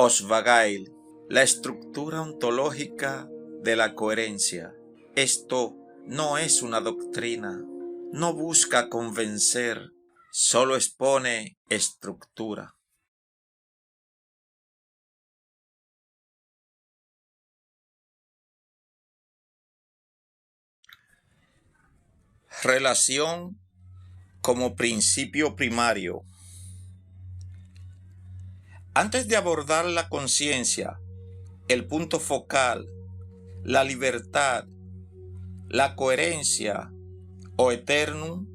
Oswagail, la estructura ontológica de la coherencia. Esto no es una doctrina, no busca convencer, solo expone estructura. Relación como principio primario. Antes de abordar la conciencia, el punto focal, la libertad, la coherencia o eternum,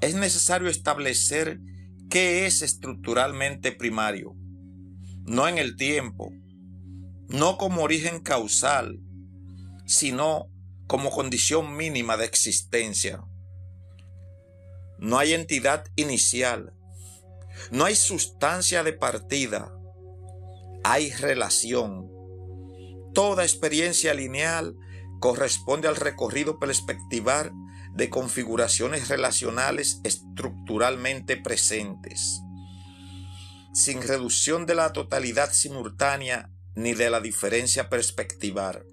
es necesario establecer qué es estructuralmente primario, no en el tiempo, no como origen causal, sino como condición mínima de existencia. No hay entidad inicial, no hay sustancia de partida, hay relación. Toda experiencia lineal corresponde al recorrido perspectival de configuraciones relacionales estructuralmente presentes, sin reducción de la totalidad simultánea ni de la diferencia perspectival.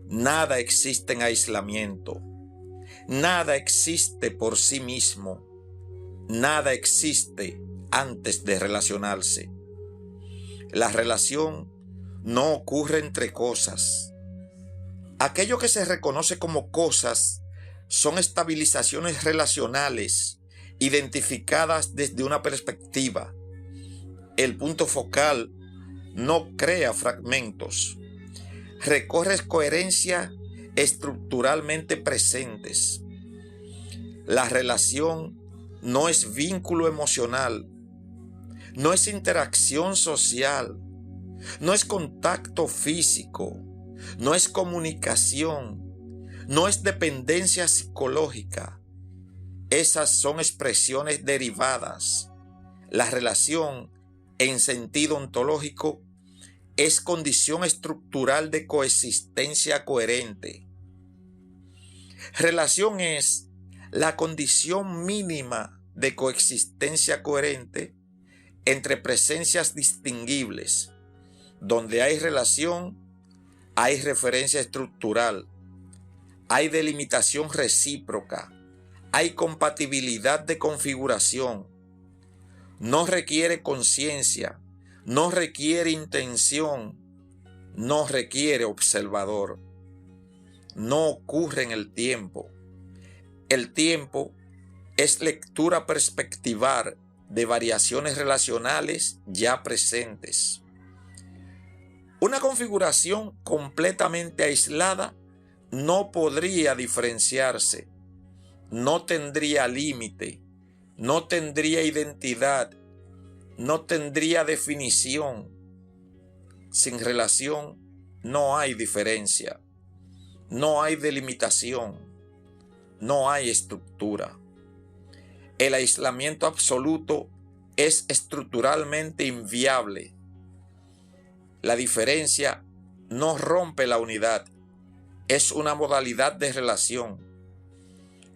Nada existe en aislamiento, nada existe por sí mismo, nada existe antes de relacionarse. La relación no ocurre entre cosas. Aquello que se reconoce como cosas son estabilizaciones relacionales identificadas desde una perspectiva. El punto focal no crea fragmentos. Recorre coherencias estructuralmente presentes. La relación no es vínculo emocional, no es interacción social, no es contacto físico, no es comunicación, no es dependencia psicológica. Esas son expresiones derivadas. La relación, en sentido ontológico, es condición estructural de coexistencia coherente. Relación es la condición mínima de coexistencia coherente entre presencias distinguibles. Donde hay relación, hay referencia estructural, hay delimitación recíproca, hay compatibilidad de configuración. No requiere conciencia, no requiere intención, no requiere observador. No ocurre en el tiempo. El tiempo es lectura perspectival de variaciones relacionales ya presentes. Una configuración completamente aislada no podría diferenciarse, no tendría límite, no tendría identidad, no tendría definición. Sin relación no hay diferencia, no hay delimitación, no hay estructura. El aislamiento absoluto es estructuralmente inviable. La diferencia no rompe la unidad, es una modalidad de relación.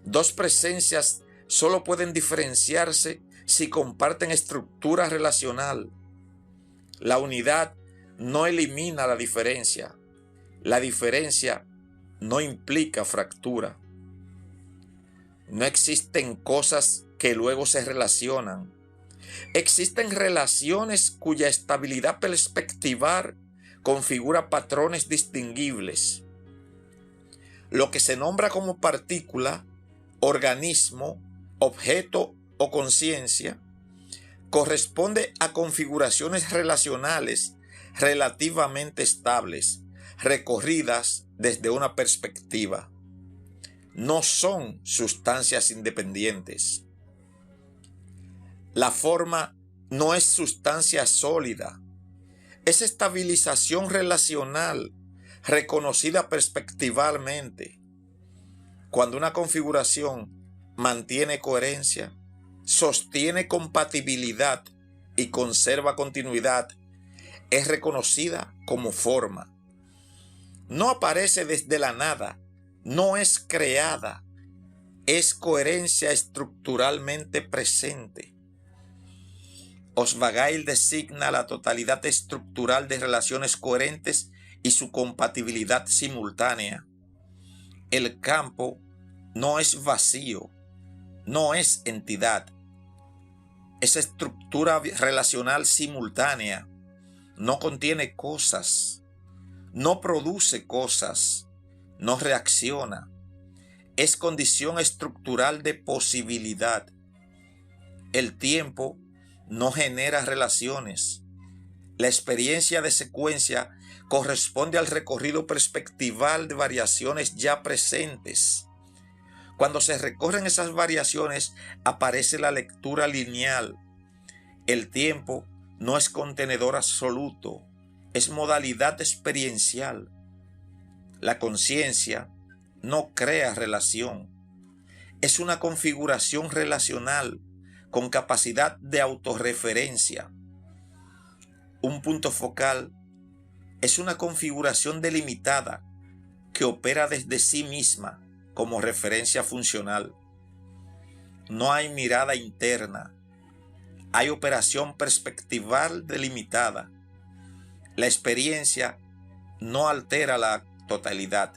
Dos presencias solo pueden diferenciarse si comparten estructura relacional. La unidad no elimina la diferencia no implica fractura. No existen cosas que luego se relacionan. Existen relaciones cuya estabilidad perspectival configura patrones distinguibles. Lo que se nombra como partícula, organismo, objeto o conciencia corresponde a configuraciones relacionales relativamente estables, recorridas desde una perspectiva. No son sustancias independientes. La forma no es sustancia sólida, es estabilización relacional reconocida perspectivalmente. Cuando una configuración mantiene coherencia, sostiene compatibilidad y conserva continuidad, es reconocida como forma. No aparece desde la nada, no es creada, es coherencia estructuralmente presente. Oswagail designa la totalidad estructural de relaciones coherentes y su compatibilidad simultánea. El campo no es vacío, no es entidad. Es estructura relacional simultánea. No contiene cosas, no produce cosas, no reacciona. Es condición estructural de posibilidad. El tiempo no genera relaciones. La experiencia de secuencia corresponde al recorrido perspectival de variaciones ya presentes. Cuando se recorren esas variaciones, aparece la lectura lineal. El tiempo no es contenedor absoluto, es modalidad experiencial. La conciencia no crea relación. Es una configuración relacional con capacidad de autorreferencia. Un punto focal es una configuración delimitada que opera desde sí misma como referencia funcional. No hay mirada interna, hay operación perspectival delimitada. La experiencia no altera la totalidad.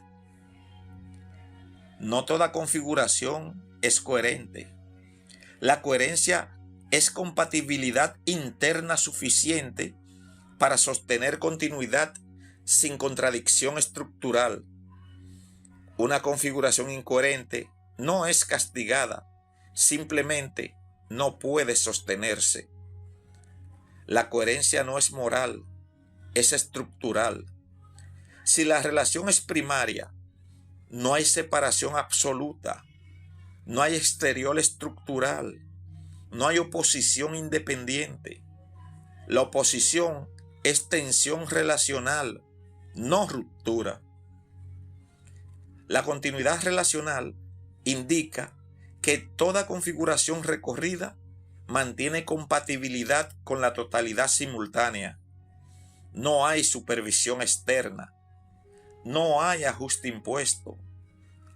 No toda configuración es coherente. La coherencia es compatibilidad interna suficiente para sostener continuidad sin contradicción estructural. Una configuración incoherente no es castigada, simplemente no puede sostenerse. La coherencia no es moral, es estructural. Si la relación es primaria, no hay separación absoluta, no hay exterior estructural, no hay oposición independiente. La oposición es tensión relacional, no ruptura. La continuidad relacional indica que toda configuración recorrida mantiene compatibilidad con la totalidad simultánea. No hay supervisión externa, no hay ajuste impuesto,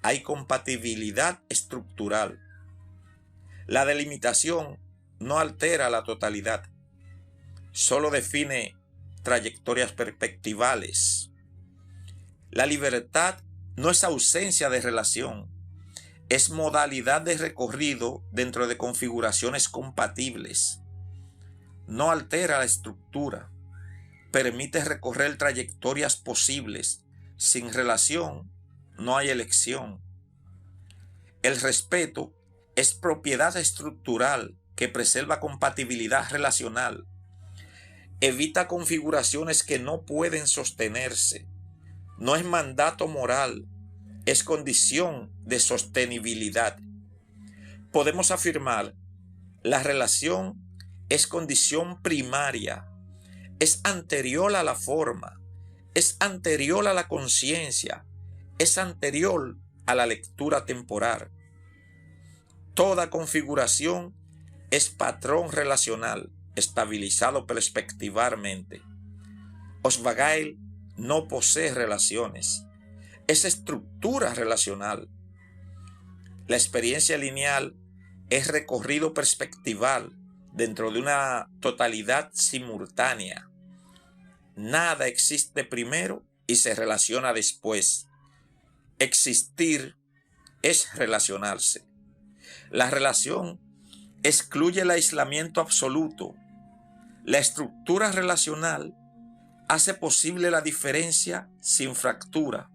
hay compatibilidad estructural. La delimitación no altera la totalidad, solo define trayectorias perspectivales. La libertad no es ausencia de relación, es modalidad de recorrido dentro de configuraciones compatibles. No altera la estructura, permite recorrer trayectorias posibles. Sin relación no hay elección. El respeto es propiedad estructural que preserva compatibilidad relacional. Evita configuraciones que no pueden sostenerse. No es mandato moral, es condición de sostenibilidad. Podemos afirmar, la relación es condición primaria, es anterior a la forma, es anterior a la conciencia, es anterior a la lectura temporal. Toda configuración es patrón relacional, estabilizado perspectivalmente. Oswagail no posee relaciones, es estructura relacional. La experiencia lineal es recorrido perspectival dentro de una totalidad simultánea. Nada existe primero y se relaciona después. Existir es relacionarse. La relación excluye el aislamiento absoluto. La estructura relacional hace posible la diferencia sin fractura.